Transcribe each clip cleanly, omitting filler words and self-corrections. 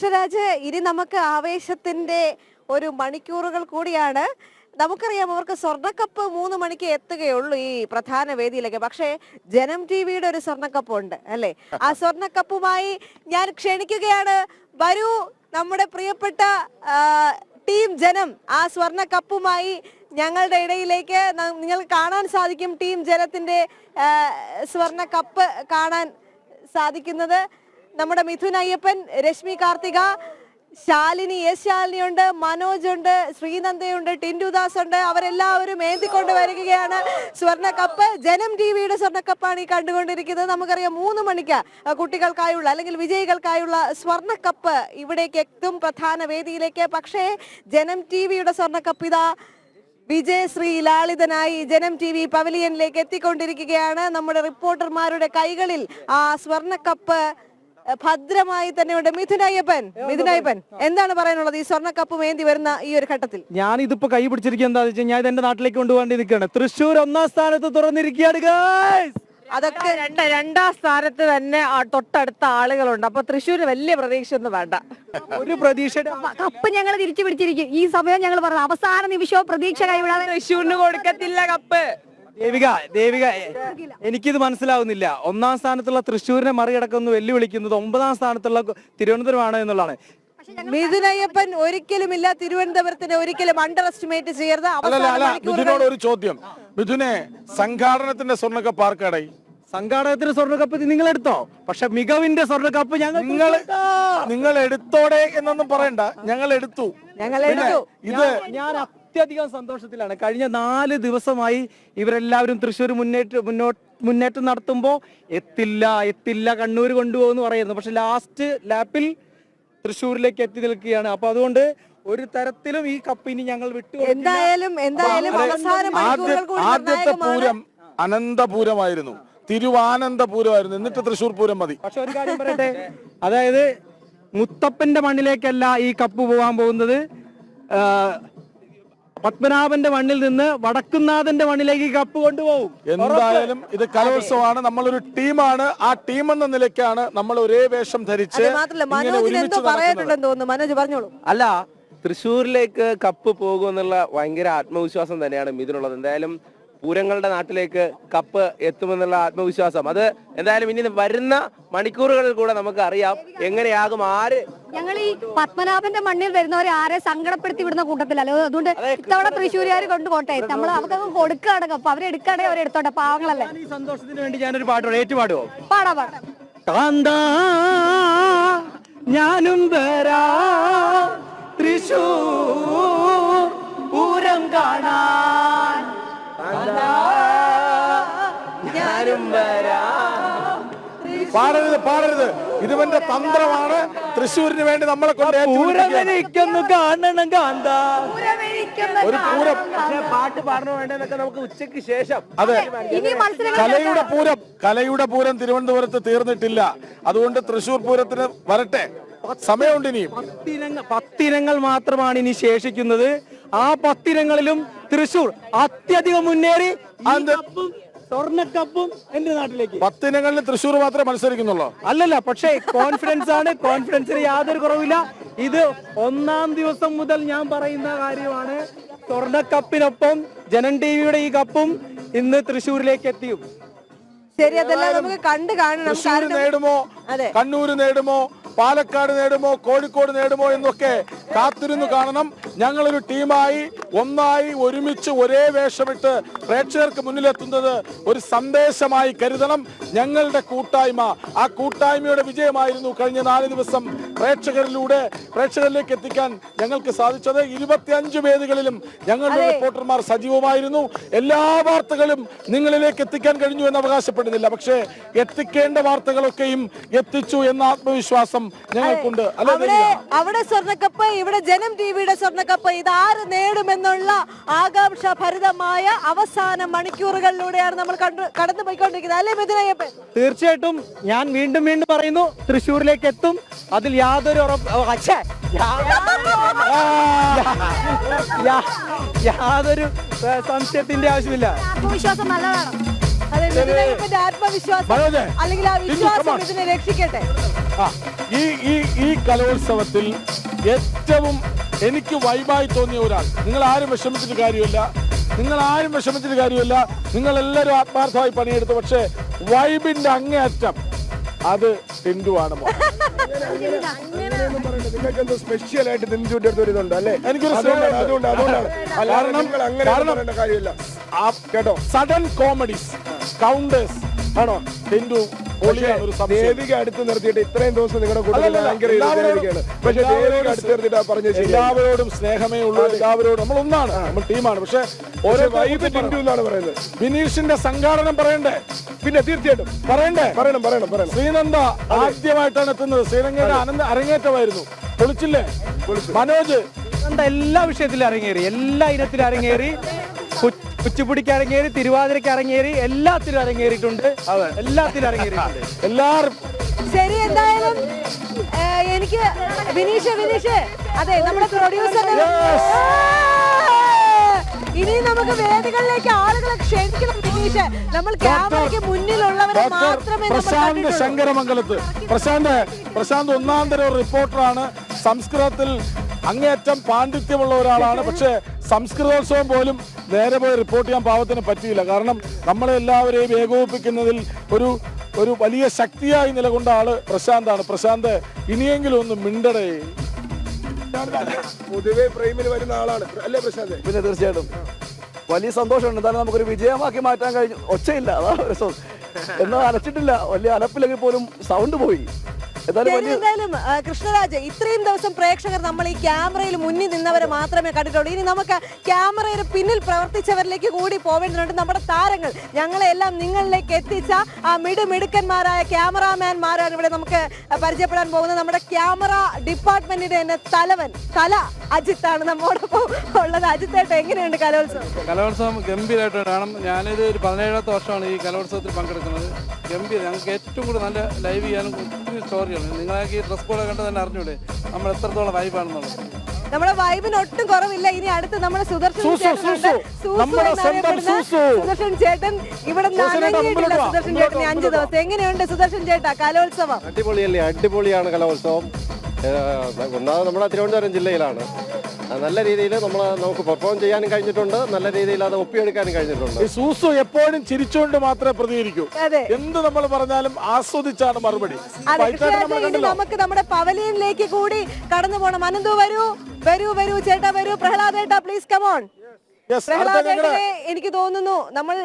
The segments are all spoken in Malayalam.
കൃഷ്ണരാജ്, ഇനി നമുക്ക് ആവേശത്തിന്റെ ഒരു മണിക്കൂറുകൾ കൂടിയാണ്. നമുക്കറിയാം അവർക്ക് സ്വർണ്ണക്കപ്പ് 3 മണിക്ക് എത്തുകയുള്ളൂ ഈ പ്രധാന വേദിയിലേക്ക്. പക്ഷേ ജനം ടിവിയുടെ ഒരു സ്വർണ്ണക്കപ്പ് ഉണ്ട് അല്ലേ? ആ സ്വർണ്ണക്കപ്പുമായി ഞാൻ ക്ഷണിക്കുകയാണ്. വരൂ നമ്മുടെ പ്രിയപ്പെട്ട ടീം ജനം ആ സ്വർണ്ണക്കപ്പുമായി ഞങ്ങളുടെ ഇടയിലേക്ക്. നിങ്ങൾക്ക് കാണാൻ സാധിക്കും ടീം ജനത്തിന്റെ സ്വർണ്ണക്കപ്പ് കാണാൻ സാധിക്കുന്നത്. നമ്മുടെ മിഥുൻ അയ്യപ്പൻ, രശ്മി കാർത്തിക, ശാലിനി, ശാലിനി ഉണ്ട്, മനോജ് ഉണ്ട്, ശ്രീനന്ദയുണ്ട്, ടിൻഡുദാസ് ഉണ്ട്. അവരെല്ലാവരും ഏന്തിക്കൊണ്ട് വരികയാണ് സ്വർണ്ണക്കപ്പ്. ജനം ടിവിയുടെ സ്വർണ്ണക്കപ്പാണ് ഈ കണ്ടുകൊണ്ടിരിക്കുന്നത്. നമുക്കറിയാം 3 മണിക്ക് കുട്ടികൾക്കായുള്ള അല്ലെങ്കിൽ വിജയികൾക്കായുള്ള സ്വർണ്ണക്കപ്പ് ഇവിടേക്ക് എത്തും പ്രധാന വേദിയിലേക്ക്. പക്ഷേ ജനം ടിവിയുടെ സ്വർണ്ണക്കപ്പ് ഇതാ വിജയശ്രീ ലാളിതനായി ജനം ടി വി പവലിയനിലേക്ക് എത്തിക്കൊണ്ടിരിക്കുകയാണ്. നമ്മുടെ റിപ്പോർട്ടർമാരുടെ കൈകളിൽ ആ സ്വർണ്ണക്കപ്പ് ഭദ്രമായി തന്നെ ഉണ്ട്. മിഥുൻ അയ്യപ്പൻ, എന്താണ് പറയാനുള്ളത് ഈ സ്വർണ്ണക്കപ്പ് വേണ്ടി വരുന്ന ഈ ഒരു ഘട്ടത്തിൽ? ഞാൻ ഇതിപ്പോ കൈ പിടിച്ചിരിക്കുക എന്താ വെച്ചാൽ ഞാൻ എന്റെ നാട്ടിലേക്ക് കൊണ്ടുപോകേണ്ടി നിൽക്കുകയാണ്. തൃശ്ശൂർ 1ാം സ്ഥാനത്ത് തുറന്നിരിക്കുകയാണ് ഗൈസ്. അതൊക്കെ രണ്ടാം സ്ഥാനത്ത് തന്നെ തൊട്ടടുത്ത ആളുകളുണ്ട്. അപ്പൊ തൃശ്ശൂര് വലിയ പ്രതീക്ഷ ഒന്നും വേണ്ട. ഒരു പ്രതീക്ഷ കപ്പ് ഞങ്ങൾ തിരിച്ചു പിടിച്ചിരിക്കും. ഈ സമയം ഞങ്ങൾ പറഞ്ഞു അവസാന നിമിഷവും പ്രതീക്ഷ കൈവിടാതെ തൃശ്ശൂരിന് കൊടുക്കത്തില്ല കപ്പ്. ദേവിക എനിക്കിത് മനസ്സിലാവുന്നില്ല. 1ാം സ്ഥാനത്തുള്ള തൃശ്ശൂരിനെ മറികടക്കുന്നു വെല്ലുവിളിക്കുന്നത് 9ാം സ്ഥാനത്തുള്ള തിരുവനന്തപുരമാണ് എന്നുള്ളതാണ്. മിഥുൻ അയ്യപ്പൻ ഒരിക്കലുമില്ല തിരുവനന്തപുരത്തിന് ഒരിക്കലും അണ്ടർ എസ്റ്റിമേറ്റ് ചെയ്യരുത്. മിഥുനോട് ഒരു ചോദ്യം. മിഥുനെ, സംഘാടനത്തിന്റെ സ്വർണ്ണക്കപ്പ് ആർക്കടായി? സംഘാടകത്തിന് സ്വർണ്ണക്കപ്പ് നിങ്ങൾ എടുത്തോ, പക്ഷെ മികവിന്റെ സ്വർണ്ണക്കപ്പ് നിങ്ങൾ എടുത്തോടെ എന്നൊന്നും പറയണ്ട, ഞങ്ങൾ എടുത്തു. ഇത് ഞാൻ അത്യധികം സന്തോഷത്തിലാണ്. കഴിഞ്ഞ 4 ദിവസമായി ഇവരെല്ലാവരും തൃശ്ശൂർ മുന്നേറ്റം നടത്തുമ്പോ എത്തില്ല കണ്ണൂർ കൊണ്ടുപോകുന്നു പറയുന്നു. പക്ഷെ ലാസ്റ്റ് ലാപ്പിൽ തൃശ്ശൂരിലേക്ക് എത്തി നിൽക്കുകയാണ്. അപ്പൊ അതുകൊണ്ട് ഒരു തരത്തിലും ഈ കപ്പിനി ഞങ്ങൾ വിട്ടു. എന്തായാലും ആദ്യത്തെ പൂരം അനന്തപൂരമായിരുന്നു, തിരുവാനന്തപൂരമായിരുന്നു, എന്നിട്ട് തൃശ്ശൂർ പൂരം മതി. പക്ഷെ ഒരു കാര്യം പറയട്ടെ, അതായത് മുത്തപ്പന്റെ മണ്ണിലേക്കല്ല ഈ കപ്പ് പോകാൻ പോകുന്നത്. പത്മനാഭന്റെ മണ്ണിൽ നിന്ന് വടക്കുന്നാഥന്റെ മണ്ണിലേക്ക് കപ്പ് കൊണ്ടുപോകും. എന്തായാലും ഇത് കലോത്സവമാണ്, നമ്മളൊരു ടീമാണ്. ആ ടീം എന്ന നിലയ്ക്കാണ് നമ്മൾ ഒരേ വേഷം ധരിച്ച് അല്ല തൃശ്ശൂരിലേക്ക് കപ്പ് പോകുമെന്നുള്ള ഭയങ്കര ആത്മവിശ്വാസം തന്നെയാണ് ഇതിനുള്ളത്. എന്തായാലും പൂരങ്ങളുടെ നാട്ടിലേക്ക് കപ്പ് എത്തുമെന്നുള്ള ആത്മവിശ്വാസം അത് എന്തായാലും ഇനി വരുന്ന മണിക്കൂറുകളിൽ കൂടെ നമുക്ക് അറിയാം എങ്ങനെയാകും. ഞങ്ങൾ ഈ പത്മനാഭന്റെ മണ്ണിൽ വരുന്നവരെ ആരെ സങ്കടപ്പെടുത്തി വിടുന്ന കൂട്ടത്തിലല്ലോ. അതുകൊണ്ട് ഇത്തവണ തൃശ്ശൂരുകാർ കൊണ്ടുപോട്ടെ. നമ്മൾ അവർക്ക് കൊടുക്കുകയാണ് കപ്പ്, അവരെടുക്കുകയാണെങ്കിൽ അവരെടുത്തോട്ടെ, പാവങ്ങളല്ലേ. ഈ സന്തോഷത്തിന് വേണ്ടി ഞാനൊരു പാട്ട് ഏറ്റുപാടുവോ? പാടാ. കാന്താ ഞാനും വരാ തൃശ്ശൂർ പൂരം കാണാൻ, ഞാനും വരാ. പാടരുത്, ഇതിവന്റെ തന്ത്രമാണ്. തൃശ്ശൂരിന് വേണ്ടി നമ്മളെ കൊണ്ട് കാണണം കാന്താ. ഒരു പൂരം പാട്ട് പാടണോ വേണ്ടെന്നൊക്കെ നമുക്ക് ഉച്ചയ്ക്ക് ശേഷം. അതെ, കലയുടെ പൂരം തിരുവനന്തപുരത്ത് തീർന്നിട്ടില്ല. അതുകൊണ്ട് തൃശ്ശൂർ പൂരത്തിന് വരട്ടെ, സമയമുണ്ട്. ഇനിയും 10 ഇനങ്ങൾ മാത്രമാണ് ഇനി ശേഷിക്കുന്നത്. ആ 10 ഇനങ്ങളിലും തൃശ്ശൂർ അത്യധികം മുന്നേറി സ്വർണ്ണക്കപ്പും എന്റെ നാട്ടിലേക്ക്. 10 ഇനങ്ങളിൽ തൃശ്ശൂർ മാത്രമേ മത്സരിക്കുന്നുള്ളൂ. അല്ലല്ല, പക്ഷേ കോൺഫിഡൻസ് ആണ്. കോൺഫിഡൻസിന് യാതൊരു കുറവില്ല. ഇത് 1ാം ദിവസം മുതൽ ഞാൻ പറയുന്ന കാര്യമാണ്. സ്വർണ്ണക്കപ്പിനൊപ്പം ജനം ടിവിയുടെ ഈ കപ്പും ഇന്ന് തൃശ്ശൂരിലേക്ക് എത്തിയും. ശരി, അതെല്ലാം നമുക്ക് കണ്ടു കാണണം. തൃശ്ശൂർ നേടുമോ, കണ്ണൂര് നേടുമോ, പാലക്കാട് നേടുമോ, കോഴിക്കോട് നേടുമോ എന്നൊക്കെ കാത്തിരുന്നു കാണണം. ഞങ്ങളൊരു ടീമായി ഒന്നായി ഒരുമിച്ച് ഒരേ വേഷമിട്ട് പ്രേക്ഷകർക്ക് മുന്നിലെത്തുന്നത് ഒരു സന്ദേശമായി കരുതണം. ഞങ്ങളുടെ കൂട്ടായ്മ, ആ കൂട്ടായ്മയുടെ വിജയമായിരുന്നു കഴിഞ്ഞ 4 ദിവസം പ്രേക്ഷകരിലേക്ക് എത്തിക്കാൻ ഞങ്ങൾക്ക് സാധിച്ചത്. 25 വേദികളിലും ഞങ്ങളുടെ റിപ്പോർട്ടർമാർ സജീവമായിരുന്നു. എല്ലാ വാർത്തകളും നിങ്ങളിലേക്ക് എത്തിക്കാൻ കഴിഞ്ഞു എന്ന് അവകാശപ്പെടുന്നില്ല, പക്ഷേ എത്തിക്കേണ്ട വാർത്തകളൊക്കെയും എത്തിച്ചു എന്ന ആത്മവിശ്വാസം ഞങ്ങൾക്കുണ്ട്. അവിടെ സ്വർണ്ണക്കപ്പ്, ഇവിടെ ജനം ടിവിയുടെ സ്വർണ്ണക്കപ്പ്. ഇതാര് നേടുമെന്നുള്ള ആകാംക്ഷ ഭരിതമായ അവസാന മണിക്കൂറുകളിലൂടെയാണ് നമ്മൾ കടന്നുപോയിക്കൊണ്ടിരിക്കുന്നത്, അല്ലേ മിഥുൻ അയ്യപ്പൻ? തീർച്ചയായിട്ടും ഞാൻ വീണ്ടും പറയുന്നു, തൃശ്ശൂരിലേക്ക് എത്തും. അതിൽ യാതൊരു സംശയത്തിന്റെ ആവശ്യമില്ല. ആത്മവിശ്വാസം നല്ലതാണ്. അതെ, മിഥുൻ അയ്യപ്പന്റെ ആത്മവിശ്വാസം അല്ലെങ്കിൽ ആ വിശ്വാസം ഇതിനെ രക്ഷിക്കട്ടെ. ആ ഈ കലോത്സവത്തിൽ ഏറ്റവും എനിക്ക് വൈബായി തോന്നിയ ഒരാൾ, നിങ്ങൾ ആരും വിഷമിച്ചിട്ട് കാര്യമില്ല, നിങ്ങൾ എല്ലാവരും ആത്മാർത്ഥമായി പണിയെടുത്തു. പക്ഷേ വൈബിന്റെ അങ്ങേയറ്റം അത് ടിൻഡുവാണ്. നിങ്ങൾക്ക് സ്പെഷ്യൽ ആയിട്ട് ടിൻഡുവിന്റെ അടുത്ത് ഇതുണ്ട് അല്ലേ? എനിക്കൊരു കാര്യമില്ല കേട്ടോ. സഡൻ കോമഡീസ്, കൗണ്ടേഴ്സ് ആണോ ടിൻഡു? ദേവിക അടുത്ത് നിർത്തിയിട്ട് ഇത്രയും ദിവസം നിങ്ങളുടെ കൂട്ടത്തിൽ പക്ഷേ ദേവിക അടുത്ത് നിർത്തിയിട്ട് പറഞ്ഞു എല്ലാവരോടും സ്നേഹമേ ഉള്ളൂ, എല്ലാവരോടും നമ്മൾ ഒന്നാണ്, നമ്മൾ ടീമാണ്. പക്ഷെ ഓരോ വൈബ് ടിൻഡു എന്നാണ് പറയുന്നത്. ബിനീഷിന്റെ സംഘാടനം പറയണ്ടേ? പിന്നെ തീർച്ചയായിട്ടും പറയണം. ശ്രീനന്ദ ആദ്യമായിട്ടാണ് എത്തുന്നത്. ശ്രീലങ്കയുടെ അരങ്ങേറ്റമായിരുന്നു. പൊളിച്ചില്ലേ? മനോജ് എല്ലാ വിഷയത്തിലും അരങ്ങേറി, എല്ലാ ഇനത്തിലും അരങ്ങേറി. കുച്ചിപ്പുടിക്ക് അരങ്ങേറി, തിരുവാതിരക്ക് അരങ്ങേറി, എല്ലാത്തിലും അരങ്ങേറിയിട്ടുണ്ട്. എല്ലാത്തിലും അരങ്ങേറിയിട്ടുണ്ട് എല്ലാവരും. ശരി, എന്തായാലും എനിക്ക് വിനീഷ് അതെ, നമ്മുടെ പ്രൊഡ്യൂസർ, ഇനി നമുക്ക് വേദികളിലേക്ക് ആളുകളെ ക്ഷണിക്കണം. വിനീഷ്, നമ്മൾ ക്യാമറയ്ക്ക് മുന്നിലുള്ളവരെ മാത്രമേ പ്രശാന്ത് ശങ്കരമംഗലത്ത്. പ്രശാന്ത് ഒന്നാം തരം റിപ്പോർട്ടറാണ്. സംസ്കൃതത്തിൽ അങ്ങേയറ്റം പാണ്ഡിത്യമുള്ള ഒരാളാണ്. പക്ഷേ സംസ്കൃതോത്സവം പോലും നേരെ പോയി റിപ്പോർട്ട് ചെയ്യാൻ പാവത്തിന് പറ്റിയില്ല. കാരണം നമ്മളെ എല്ലാവരെയും ഏകോപിപ്പിക്കുന്നതിൽ ഒരു വലിയ ശക്തിയായി നിലകൊണ്ട ആള് പ്രശാന്താണ്. പ്രശാന്ത്, ഇനിയെങ്കിലും ഒന്ന് മിണ്ടടേ. പൊതുവെ പ്രേമിൽ വരുന്ന ആളാണ് അല്ലേ പ്രശാന്ത്? പിന്നെ തീർച്ചയായിട്ടും വലിയ സന്തോഷമുണ്ട്. എന്തായാലും നമുക്കൊരു വിജയമാക്കി മാറ്റാൻ കഴിഞ്ഞു. ഒച്ചയില്ല, അതാണ് രസം. എന്നാൽ അലച്ചിട്ടില്ല, വലിയ അലപ്പില്ലെങ്കിൽ പോലും സൗണ്ട് പോയി. എന്തായാലും കൃഷ്ണരാജ്, ഇത്രയും ദിവസം പ്രേക്ഷകർ നമ്മൾ ഈ ക്യാമറയിൽ മുന്നിൽ നിന്നവരെ മാത്രമേ കണ്ടിട്ടുള്ളൂ. ഇനി നമുക്ക് ക്യാമറയുടെ പിന്നിൽ പ്രവർത്തിച്ചവരിലേക്ക് കൂടി പോവേണ്ടതുണ്ട്. നമ്മുടെ താരങ്ങൾ, ഞങ്ങളെല്ലാം നിങ്ങളിലേക്ക് എത്തിച്ച ആ മിടുക്കന്മാരായ ക്യാമറാമാൻമാരാണ് ഇവിടെ നമുക്ക് പരിചയപ്പെടാൻ പോകുന്നത്. നമ്മുടെ ക്യാമറ ഡിപ്പാർട്ട്മെന്റിന്റെ തന്നെ തല അജിത്താണ് നമ്മോടൊപ്പം ഉള്ളത്. അജിത്തായിട്ട് എങ്ങനെയുണ്ട് കലോത്സവം? കലോത്സവം ഗംഭീരമായിട്ടാണ്. കാരണം ഞാനിത് ഒരു 17ാമത്തെ വർഷമാണ് ഈ കലോത്സവത്തിൽ പങ്കെടുക്കുന്നത്. ഗംഭീരം. ഞങ്ങൾക്ക് ഏറ്റവും കൂടുതൽ നല്ല ലൈവ് ചെയ്യാനും ഒത്തിരി സ്റ്റോറിയാണ്. നിങ്ങളൊക്കെ ഈ ഡ്രസ് കോഡ് കണ്ട് തന്നെ അറിഞ്ഞൂടെ നമ്മൾ എത്രത്തോളം വൈബാണെന്നുള്ളത്. നമ്മുടെ വൈബിന് ഒട്ടും കുറവില്ല. ഇനി അടുത്ത് നമ്മുടെ സുദർശൻ ചേട്ടൻ ഇവിടെ നനഞ്ഞിട്ടില്ല. സുദർശൻ ചേട്ടന് 5 ദിവസം. എങ്ങനെയുണ്ട് സുദർശൻ ചേട്ടാ കലോത്സവം? അടിപൊളിയല്ലേ? അടിപൊളിയാണ് കലോത്സവം. ഒന്നാമത് നമ്മുടെ തിരുവനന്തപുരം ജില്ലയിലാണ്. നല്ല രീതിയിൽ നമുക്ക് പെർഫോം ചെയ്യാനും കഴിഞ്ഞിട്ടുണ്ട്, നല്ല രീതിയിൽ അത് ഒപ്പിയെടുക്കാനും കഴിഞ്ഞിട്ടുണ്ട്. സൂസു എപ്പോഴും ചിരിച്ചുകൊണ്ട് മാത്രമേ പ്രതികരിക്കൂ. എന്ത് നമ്മൾ പറഞ്ഞാലും ആസ്വദിച്ചാണ് മറുപടി. നമുക്ക് നമ്മുടെ പവലിയനിലേക്ക് കൂടി കടന്നു പോകണം. അനന്തു വരൂ ചേട്ടാ, വരൂ. പ്രഹ്ലാദ് ചേട്ടാ, പ്ലീസ് കം ഓൺ. പ്രഹ്ലാദ് ചേട്ടനെ എനിക്ക് തോന്നുന്നു നമ്മൾ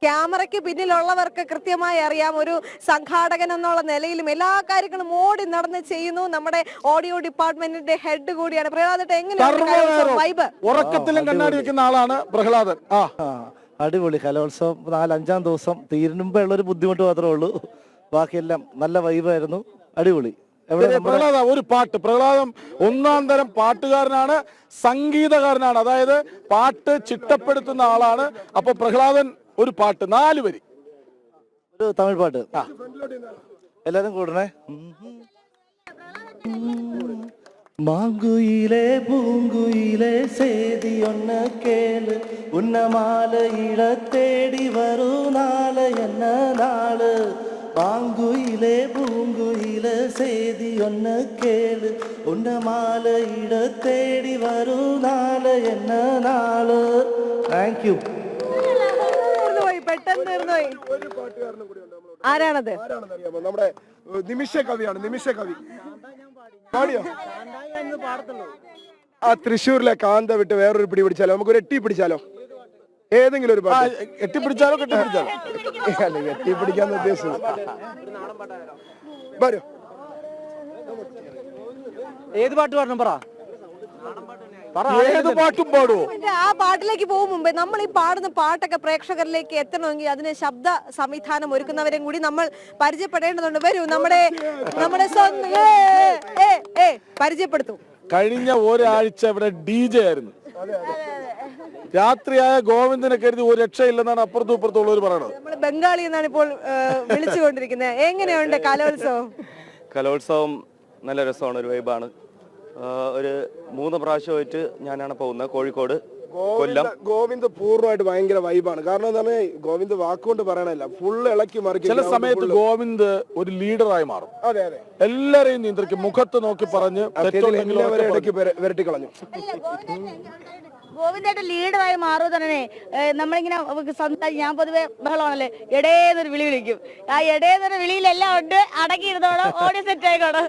ക്യാമറയ്ക്ക് പിന്നിലുള്ളവർക്ക് കൃത്യമായി അറിയാം. ഒരു സംഘാടകൻ എന്നുള്ള നിലയിലും എല്ലാ കാര്യങ്ങളും ഓടി നടന്ന് ചെയ്യുന്നു. നമ്മുടെ ഓഡിയോ ഡിപ്പാർട്ട്മെന്റിന്റെ ഹെഡ് കൂടിയാണ് പ്രഹ്ലാദ്. എങ്ങനെയാണ് വൈബ്? ഉറക്കത്തിലും കണ്ണാടി വെക്കുന്ന ആളാണ് പ്രഹ്ലാദൻ. അടിപൊളി കലോത്സവം. 4-5 ദിവസം തീരുമ്പോ ഉള്ളൊരു ബുദ്ധിമുട്ട് മാത്രമേ ഉള്ളൂ. ബാക്കിയെല്ലാം നല്ല വൈബായിരുന്നു. അടിപൊളി. പ്രഹ്ലാദ, ഒരു പാട്ട്. പ്രഹ്ലാദം ഒന്നാം തരം പാട്ടുകാരനാണ്, സംഗീതകാരനാണ്. അതായത് പാട്ട് ചിട്ടപ്പെടുത്തുന്ന ആളാണ്. അപ്പൊ പ്രഹ്ലാദൻ ഒരു പാട്ട്, 4 വരി, ഒരു തമിഴ് പാട്ട്. എല്ലാരും കൂടണേ. மாங்குயிலே பூங்குயிலே சேதி ஒன்ன கேளு, உன்ன மாலையிட தேடி வரும் நாளை என்ன நாளு. மாங்குயிலே பூங்குயிலே சேதி ஒன்ன கேளு, உன்ன மாலையிட தேடி வரும் நாளை என்ன நாளு. Thank you. പെട്ടെന്ന് തീർന്നുപോയി. ആരാണത്? നമ്മുടെ നിമിഷ കവിയാണ്. നിമിഷ കവി പാടിയോ? ആ തൃശ്ശൂരിലെ കാന്ത വിട്ട് വേറൊരു പിടി പിടിച്ചാലോ? നമുക്കൊരു എട്ടി പിടിച്ചാലോ? ഏതെങ്കിലും ഒരു പാട്ട്. എട്ടിപ്പിടിച്ചാലോ കെട്ടിപ്പിടിച്ചാലോ? അല്ല, എട്ടി പിടിക്കാന്ന് ഉദ്ദേശിച്ചത്. വരൂ. ഏത് പാട്ട് പാടണം? പറ. ഏത് പാട്ടും പാടുവോ? ആ പാട്ടിലേക്ക് പോകും മുമ്പേ നമ്മൾ ഈ പാടുന്ന പാട്ടൊക്കെ പ്രേക്ഷകരിലേക്ക് എത്തണമെങ്കിൽ അതിന് ശബ്ദ സംവിധാനം ഒരുക്കുന്നവരെയും കൂടി നമ്മൾ പരിചയപ്പെടേണ്ടതുണ്ട്. വരൂ, നമ്മുടെ പരിചയപ്പെടുത്തു. കഴിഞ്ഞ ഒരാഴ്ച ഇവിടെ DJ ആയിരുന്നു. രാത്രിയായ ഗോവിന്ദനെ കരുതി ഒരു രക്ഷയില്ലെന്നാണ് അപ്പുറത്തും ഇപ്പുറത്തും ഉള്ളവർ പറയണത്. നമ്മൾ ബംഗാളി എന്നാണ് ഇപ്പോൾ വിളിച്ചുകൊണ്ടിരിക്കുന്നത്. എങ്ങനെയുണ്ട് കലോത്സവം? കലോത്സവം നല്ല രസമാണ്, ഒരു വൈബാണ്. ഒരു 3 പ്രാവശ്യമായിട്ട് ഞാനാണ് പോകുന്നത്. കൊല്ലം. ഗോവിന്ദ് പൂർണ്ണമായിട്ട് ഭയങ്കര വൈബാണ്. കാരണം എന്താ പറഞ്ഞാൽ ഗോവിന്ദ് വാക്കുകൊണ്ട് പറയണല്ല, ഫുള്ള് ഇളക്കി മറിക്കും. ചില സമയത്ത് ഗോവിന്ദ് ഒരു ലീഡറായി മാറും. അതെ അതെ, എല്ലാരെയും നിയന്ത്രിക്കും, മുഖത്ത് നോക്കി പറഞ്ഞ് എല്ലാവരും ഇടയ്ക്ക് വിരട്ടി കളഞ്ഞു. ഗോവിന്ദായിട്ട് ലീഡറായി മാറുക തന്നെ നമ്മളിങ്ങനെ സംസാരിക്കും. ഞാൻ പൊതുവെ ബഹളമാണല്ലേ, എടേന്നൊരു വിളി വിളിക്കും. ആ എടേന്നൊരു വിളിയിലെല്ലാം ഉണ്ട്, അടങ്ങിയിരുന്നോണം, ഓടി സെറ്റ് ആയിക്കോണം.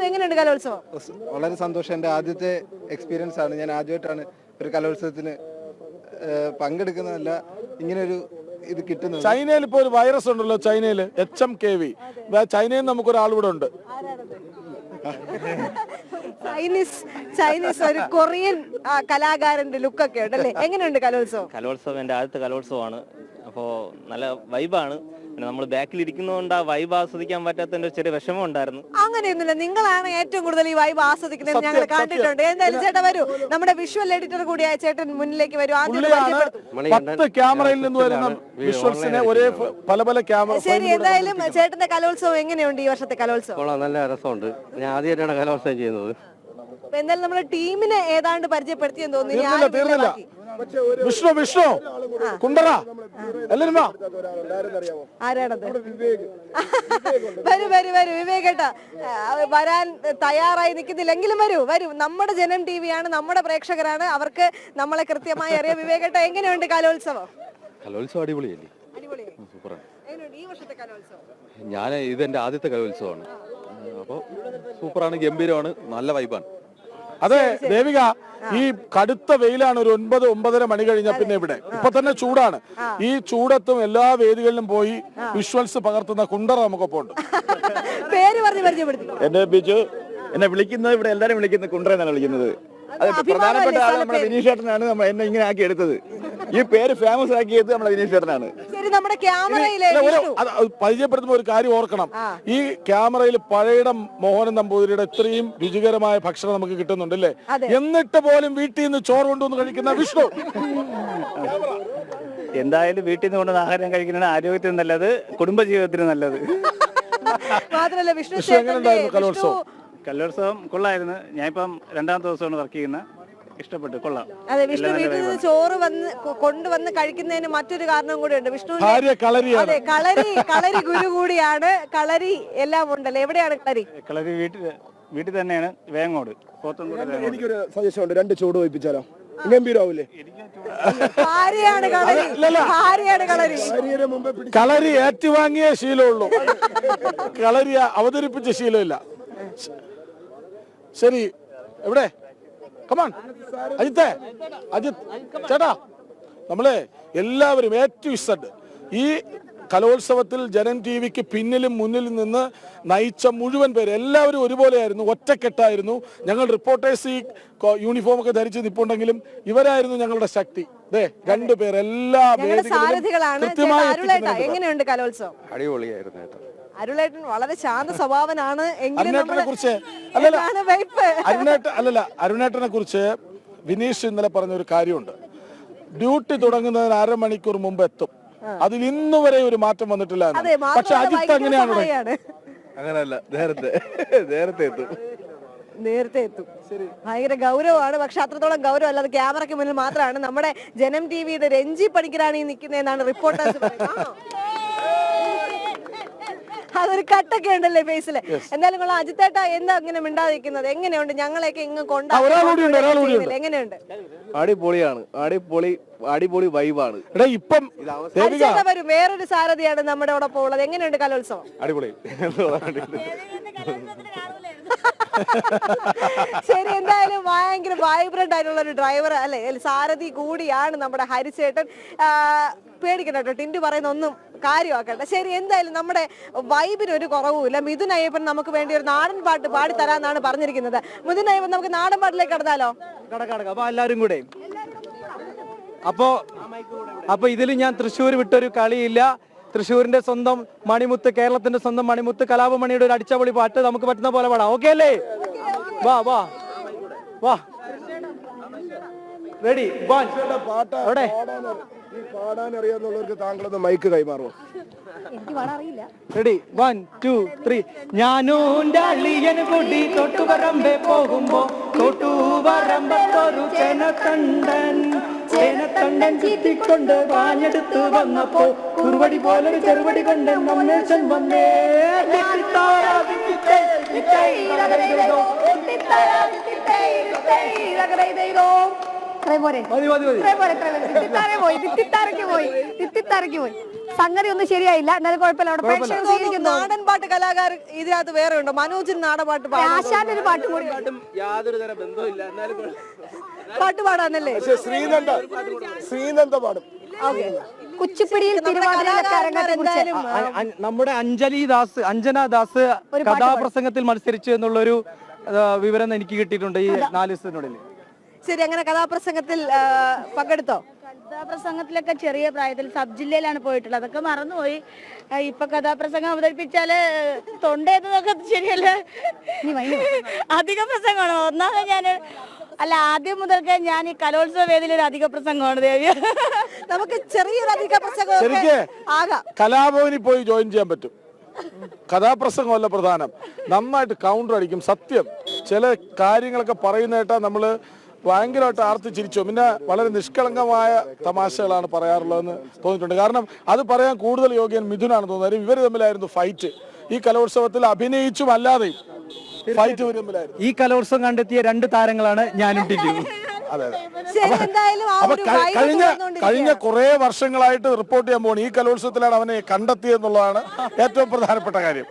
എങ്ങനെയുണ്ട് കലോത്സവം? വളരെ സന്തോഷം. എൻ്റെ ആദ്യത്തെ എക്സ്പീരിയൻസ് ആണ്. ഞാൻ ആദ്യമായിട്ടാണ് ഒരു കലോത്സവത്തിന് പങ്കെടുക്കുന്നതല്ല, ഇങ്ങനൊരു ഇത് കിട്ടുന്നത്. ചൈനയിൽ ഇപ്പൊ ഒരു വൈറസ് ഉണ്ടല്ലോ, ചൈനയില് HMKV. ചൈനയിൽ നമുക്കൊരാൾ ഇവിടെ ഉണ്ട്. ചൈനീസ് ഒരു കൊറിയൻ കലാകാരന്റെ ലുക്കൊക്കെ ഉണ്ടല്ലേ. എങ്ങനെയുണ്ട് കലോത്സവം? കലോത്സവം എൻ്റെ ആദ്യത്തെ കലോത്സവമാണ്. അപ്പോൾ നല്ല വൈബാണ്. പിന്നെ നമ്മൾ ബാക്കിൽ ഇരിക്കുന്നതുകൊണ്ട് ആ വൈബ് ആസ്വദിക്കാൻ പറ്റാത്തതിന്റെ ചെറിയ വിഷമം ഉണ്ടായിരുന്നു. അങ്ങനെയൊന്നുമില്ല, നിങ്ങളാണ് ഏറ്റവും കൂടുതൽ ഈ വൈബ് ആസ്വദിക്കുന്നത് ഞങ്ങൾ കണ്ടിട്ടുണ്ട്. എന്തായാലും ചേട്ടാ വരൂ, നമ്മുടെ വിഷ്വൽ എഡിറ്റർ കൂടിയായ ചേട്ടൻ മുന്നിലേക്ക് വരൂ. ആദ്യം ക്യാമറയിൽ നിന്ന് വരുന്ന വിഷ്വൽസിനെ ഒരേ പല ക്യാമറ. ശരി, എന്തായാലും ചേട്ടന്റെ കലോത്സവം എങ്ങനെയുണ്ട് ഈ വർഷത്തെ കലോത്സവം? നല്ല രസമുണ്ട്. ഞാൻ ആദ്യമായിട്ടാണ് കലോത്സവം ചെയ്യുന്നത്. എന്തായാലും നമ്മുടെ ടീമിനെ ഏതാണ്ട് പരിചയപ്പെടുത്തിയെന്ന് തീർന്നില്ല. വിഷ്ണു കുണ്ടറ എല്ലാരും ആരാണത്? വരൂ വിവേകേട്ടാ, വരാൻ തയ്യാറായി നിൽക്കുന്നില്ലെങ്കിലും വരൂ. നമ്മുടെ ജനം TV-യാണ്, നമ്മുടെ പ്രേക്ഷകരാണ്, അവർക്ക് നമ്മളെ കൃത്യമായി അറിയാം. വിവേകേട്ടാ, എങ്ങനെയുണ്ട് കലോത്സവം? കലോത്സവം അടിപൊളിയല്ലേ, സൂപ്പറാണ്. ഞാൻ ഇതെന്റെ ആദ്യത്തെ കലോത്സവമാണ്. അപ്പോൾ സൂപ്പറാണ്, ഗംഭീരമാണ്, നല്ല വൈബാണ്. അതെ ദേവിക, ഈ കടുത്ത വെയിലാണ്. ഒരു 9-9:30 മണി കഴിഞ്ഞ പിന്നെ ഇവിടെ ഇപ്പൊ തന്നെ ചൂടാണ്. ഈ ചൂടത്തും എല്ലാ വേദികളിലും പോയി വിഷ്വൽസ് പകർത്തുന്ന കുണ്ടറ നമുക്കൊപ്പം ഉണ്ട്. പേര് പറഞ്ഞ് പരിചയപ്പെടുത്തി. എന്റെ ബിജു, എന്നെ വിളിക്കുന്നത് ഇവിടെ എല്ലാരും വിളിക്കുന്നത് കുണ്ടറ എന്നാണ് വിളിക്കുന്നത്. അത് പ്രധാനപ്പെട്ട ആൾ നമ്മുടെ വിനീഷ് ചേട്ടനാണ് എന്നെ ഇങ്ങനെ ആക്കി എടുത്തത്. ഈ പേര് ഫേമസ് ആക്കിയത് നമ്മുടെ വിനീഷ് ചേട്ടനാണ്. പരിചയപ്പെടുത്തുമ്പോൾ ഒരു കാര്യം ഓർക്കണം, ഈ ക്യാമറയിൽ പഴയിടം മോഹനൻ നമ്പൂതിരിയുടെ ഇത്രയും രുചികരമായ ഭക്ഷണം നമുക്ക് കിട്ടുന്നുണ്ട് അല്ലേ? എന്നിട്ട് പോലും വീട്ടിൽ നിന്ന് ചോറ് കൊണ്ടുവന്ന് കഴിക്കുന്ന വിഷ്ണു. എന്തായാലും വീട്ടിൽ നിന്ന് കൊണ്ടുവന്ന് ആഹാരം കഴിക്കുന്നതാണ് ആരോഗ്യത്തിന് നല്ലത്, കുടുംബജീവിതത്തിന് നല്ലത്. മാത്രമല്ല വിഷ്ണു കലോത്സവം കൊള്ളായിരുന്നു. ഞാനിപ്പം 2ാമത്തെ ദിവസമാണ് വർക്ക് ചെയ്യുന്നത്. ഇഷ്ടപ്പെട്ടു, കൊള്ളാം. അതെ, വിഷ്ണു വീട്ടിൽ നിന്ന് ചോറ് കൊണ്ടുവന്ന് കഴിക്കുന്നതിന് മറ്റൊരു കാരണം കൂടിയുണ്ട്. വിഷ്ണു അതെ, കളരി ഗുരു കൂടിയാണ്. കളരി എല്ലാം ഉണ്ടല്ലോ. എവിടെയാണ് കളരി? വീട്ടിൽ തന്നെയാണ്, വേങ്ങോട്. എനിക്കൊരു സജഷൻ ഉണ്ട്, 2 ചൂട് വയ്പ്പിച്ചാലോ? ഗംഭീരാവൂലേ? കളരി ഏറ്റുവാങ്ങിയ ശീലമുള്ളൂ, കളരി അവതരിപ്പിച്ച ശീലമില്ല. ശരി, എവിടെ? കമാൺ അജിത്ത് ചേട്ടാ, നമ്മളെ എല്ലാവരും A-Z ഈ കലോത്സവത്തിൽ ജനം TV-ക്ക് പിന്നിലും മുന്നിലും നിന്ന് നയിച്ച മുഴുവൻ പേര് എല്ലാവരും ഒരുപോലെയായിരുന്നു, ഒറ്റക്കെട്ടായിരുന്നു. ഞങ്ങൾ റിപ്പോർട്ടേഴ്സ് ഈ യൂണിഫോം ഒക്കെ ധരിച്ച് നിൽപ്പുണ്ടെങ്കിലും ഇവരായിരുന്നു ഞങ്ങളുടെ ശക്തി. 2 പേർ എല്ലാ സാരഥികളാണ്. എങ്ങനെയുണ്ട് കലോത്സവം? അടിപൊളിയായിരുന്നു. അരുളേട്ടൻ വളരെ ശാന്ത സ്വഭാവനാണ്. അരുണേട്ടനെ കുറിച്ച് വിനീഷ് ഇന്നലെ പറഞ്ഞ ഒരു കാര്യമുണ്ട്. ഡ്യൂട്ടി തുടങ്ങുന്നതിന് 1/2 മണിക്കൂർ മുമ്പ് എത്തും. അതിൽ ഇന്നു വരെ ഒരു മാറ്റം വന്നിട്ടില്ല. പക്ഷെ അജിത്ത് അങ്ങനെയാണ്. അങ്ങനെയല്ല, നേരത്തെ എത്തും. ഭയങ്കര ഗൗരവമാണ്. പക്ഷെ അത്രത്തോളം ഗൗരവം അല്ലാതെ ക്യാമറയ്ക്ക് മുന്നിൽ മാത്രമാണ്. നമ്മുടെ ജനം TV-യുടെ രഞ്ജി പണിക്കരാണ് ഈ നിൽക്കുന്നതെന്നാണ് റിപ്പോർട്ടേഴ്സ് പറയുന്നത്. അതൊരു കട്ടൊക്കെ ഉണ്ടല്ലേ ഫേസില്. എന്തായാലും കൊള്ളാം. അജിത്തേട്ടാ, എന്താ അങ്ങനെ മിണ്ടാതിരിക്കുന്നത്? എങ്ങനെയുണ്ട്? ഞങ്ങളെയൊക്കെ ഇങ്ങ് എങ്ങനെയുണ്ട്? അടിപൊളിയാണ്, അടിപൊളി വൈബാണ്. വരും, വേറൊരു സാരഥിയാണ് നമ്മുടെ അവിടെ ഉള്ളത്. എങ്ങനെയുണ്ട് കലോത്സവം? അടിപൊളി. ശരി, എന്തായാലും ഭയങ്കര വൈബ്രന്റ് ആയിട്ടുള്ള ഒരു ഡ്രൈവർ അല്ലെ, സാരഥി കൂടിയാണ് നമ്മുടെ ഹരിച്ചേട്ടൻ. പേടിക്കണ്ട കേട്ടോ, ടിൻഡു പറയുന്ന ഒന്നും കാര്യമാക്കണ്ട. ശരി, എന്തായാലും നമ്മുടെ വൈബിന് ഒരു കുറവുമില്ല. മിഥുൻ അയ്യപ്പൻ നമുക്ക് വേണ്ടി ഒരു നാടൻ പാട്ട് പാടി തരാന്നാണ് പറഞ്ഞിരിക്കുന്നത്. മിഥുൻ അയ്യപ്പൻ, നമുക്ക് നാടൻ പാട്ടിലേക്ക് കടന്നാലോ? അപ്പൊ എല്ലാരും കൂടെ അപ്പൊ ഇതിൽ ഞാൻ തൃശ്ശൂർ വിട്ടൊരു കളിയില്ല. തൃശ്ശൂരിന്റെ സ്വന്തം മണിമുത്ത്, കേരളത്തിന്റെ സ്വന്തം മണിമുത്ത് കലാപമണിയുടെ ഒരു അടിച്ചപൊളി പാട്ട് നമുക്ക് പറ്റുന്ന പോലെ പാടാം. ഓക്കെ അല്ലേ? വാ റെഡി. ഈ പാടാൻ അറിയാന്നുള്ളവർക്ക് താങ്കളൊന്ന് മൈക്ക് കൈമാറുമോ? എനിക്ക് പാടാൻ അറിയില്ല. റെഡി 1 2 3 ഞാനൂന്റെ അളിയന് കൂടി തൊട്ടുപറമ്പെ പോകുമ്പോ തൊട്ടുപറമ്പത്തൊരു ചേനത്തണ്ടൻ ചീറ്റിക്കൊണ്ട് വാഞ്ഞെടുത്ത് വന്നപ്പോ കുറുവടി പോലൊരു ചെറുപടി കൊണ്ട് മമ്മേശൻ വന്നേ സംഗതി ഒന്നും ശരിയായില്ല. എന്നാലും കുഴപ്പമില്ല. അവിടെ പ്രേക്ഷകർ സ്വീകരിക്കുന്നു. നാടൻ പാട്ട് കലാകാർ ഇതിനകത്ത് വേറെ ഉണ്ടോ? മനോജിന് നാടൻ പാട്ട് ആശാന്റെ ഒരു പാട്ട് കൂടി യാതൊരു തര ബന്ധവും എന്നാലും പാട്ട് പാടാന്നല്ലേ? പക്ഷേ ശ്രീനന്ദ പാടും. കുച്ചിപ്പിടിയിൽ എന്തായാലും നമ്മുടെ അഞ്ജന ദാസ് കഥാപ്രസംഗത്തിൽ മത്സരിച്ചു എന്നുള്ളൊരു വിവരം എനിക്ക് കിട്ടിയിട്ടുണ്ട് ഈ 4 ദിവസത്തിനുള്ളിൽ. ശരി, അങ്ങനെ കഥാപ്രസംഗത്തിൽ പങ്കെടുത്തോ? കഥാപ്രസംഗത്തിലൊക്കെ ചെറിയ പ്രായത്തിൽ സബ് ജില്ലയിലാണ് പോയിട്ടുള്ളത്. അതൊക്കെ മറന്നുപോയി. ഇപ്പൊ കഥാപ്രസംഗം അവതരിപ്പിച്ചാല് തൊണ്ടേന്നൊക്കെ ശരിയല്ല, അധിക പ്രസംഗമാണ്. ഒന്നാമത് ഞാൻ ആദ്യം മുതൽക്ക് ഞാൻ ഈ കലോത്സവ വേദിയിൽ ഒരു അധിക പ്രസംഗമാണ് ദേവി. നമുക്ക് ചെറിയൊരു അധിക പ്രസംഗം ശരിക്ക് കലാഭവനിൽ പോയി ജോയിൻ ചെയ്യാൻ പറ്റും. കഥാപ്രസംഗമല്ല പ്രധാനം, നന്നായിട്ട് കൗണ്ടർ അടിക്കും. സത്യം ചില കാര്യങ്ങളൊക്കെ പറയുന്നതായിട്ടാ നമ്മള് ഭയങ്കരമായിട്ട് ആർത്തിച്ചിരിച്ചു. പിന്നെ വളരെ നിഷ്കളങ്കമായ തമാശകളാണ് പറയാറുള്ളതെന്ന് തോന്നിയിട്ടുണ്ട്. കാരണം അത് പറയാൻ കൂടുതൽ യോഗ്യൻ മിഥുനാണ് തോന്നുന്നത്. ഇവർ തമ്മിലായിരുന്നു ഫൈറ്റ്. ഈ കലോത്സവത്തിൽ അഭിനയിച്ചും അല്ലാതെയും ഫൈറ്റ് ഇവർ തമ്മിലായിരുന്നു. ഈ കലോത്സവം കണ്ടെത്തിയ 2 താരങ്ങളാണ് ഞാനും ടിക്കും. അതെ അപ്പൊ കഴിഞ്ഞ കുറെ വർഷങ്ങളായിട്ട് റിപ്പോർട്ട് ചെയ്യാൻ പോകണം. ഈ കലോത്സവത്തിലാണ് അവനെ കണ്ടെത്തിയെന്നുള്ളതാണ് ഏറ്റവും പ്രധാനപ്പെട്ട കാര്യം.